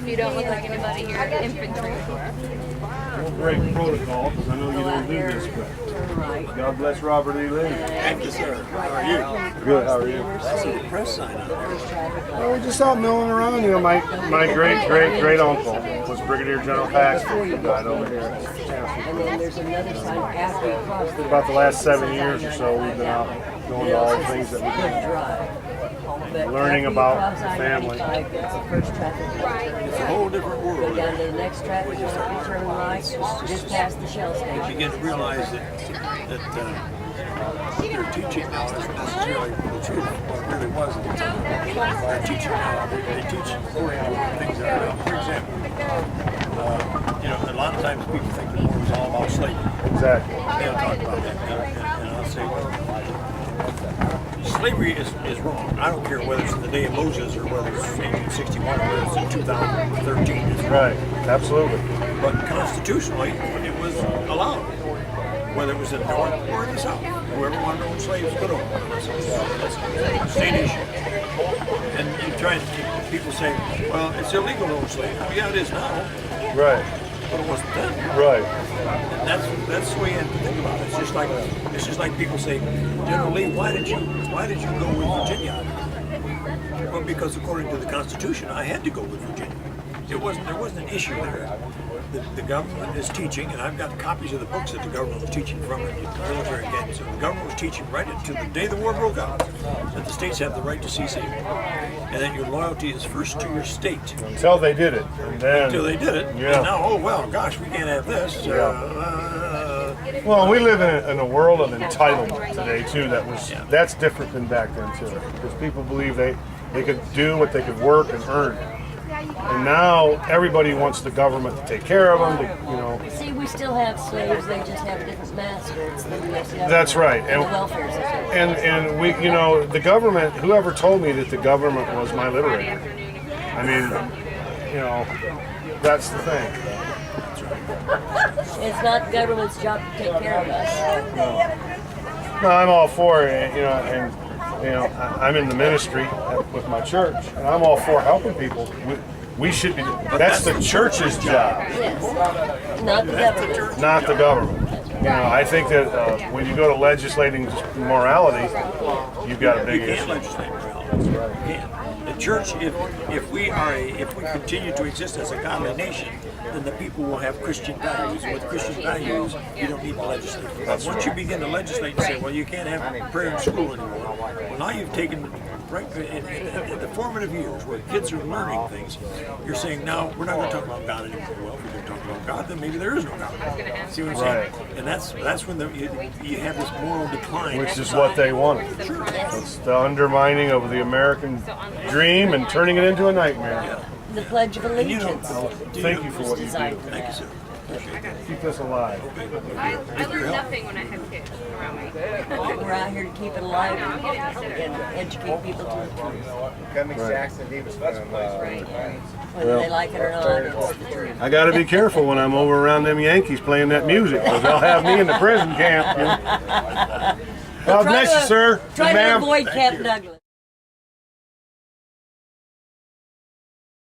if you don't look like anybody, you're infantry. Don't break protocol, because I know you don't do this, but God bless Robert E. Lee. Thank you, sir. How are you? Good, how are you? That's a press sign out there. Well, we're just out milling around. You know, my great uncle was Brigadier General Paxton, who died over here at Chancellorsville. For about the last 7 years or so, we've been out going to all the things that we can, learning about the family. It's a whole different world. Go down to the next traffic light, turn right, just past the Shell station. You begin to realize that their teaching now isn't necessarily the truth, what it really was at the time. Their teaching now, they teach according to things that are out. For example, you know, a lot of times people think the war was all about slavery. Exactly. They'll talk about that, and I'll say, well, slavery is wrong. I don't care whether it's in the day of Moses or whether it's 1861 or whether it's in 2013. It's Right, absolutely. But constitutionally, it was allowed, whether it was in the North or in the South. Whoever wanted to own slaves could own them. That's a state issue. And you try and people say, well, it's illegal to own slaves. Well, yeah, it is now, Right, but it wasn't then. right. And that's the way you have to think about it. It's just like people say, General Lee, why did you go with Virginia? Well, because according to the Constitution, I had to go with Virginia. There wasn't an issue there. The government is teaching, and I've got copies of the books that the government was teaching from it, the military academy. So the government was teaching right until the day the war broke out that the states have the right to secede, and that your loyalty is first to your state. Until they did it. And then, Until they did it, yeah. and now, oh well, gosh, we can't have this. Well, we live in a world of entitlement today too. That's different than back then too, because people believe they could do what they could work and earn. And now everybody wants the government to take care of them. You know. See, we still have slaves, they just have different masters. That's right. And the welfare system. And we, you know, the government. Whoever told me that the government was my liberator? I mean, you know, that's the thing. It's not the government's job to take care of us. No, I'm all for it. You know, and you know, I'm in the ministry with my church, and I'm all for helping people. We should be. That's the church's job. Yes, not the government. Not the government. You know, I think that when you go to legislating morality, you've got a big You can't issue. legislate morality. You can't. The church, if we continue to exist as a godly nation, then the people will have Christian values. With Christian values, you don't need to legislate. But once you begin to legislate and say, well, you can't have prayer in school anymore, well, now you've taken, right in the formative years where kids are learning things, you're saying, now we're not going to talk about God anymore. Well, if we're going to talk about God, then maybe there is no God. See what I'm saying? And that's when you have this moral decline. Which is what they wanted. Sure. It's the undermining of the American dream and turning it into a nightmare. Yeah. The Pledge of Allegiance. Thank you for what you do. Thank you, sir. Keep us alive. I learn nothing when I have kids around me. We're out here to keep it alive and educate people to the truth. Cummings Jackson, he was from Whether they like it or not, it's the truth. I got to be careful when I'm over around them Yankees playing that music, because they'll have me in the prison camp. You know? God bless you, sir. Try to Ma'am. avoid Camp Douglas.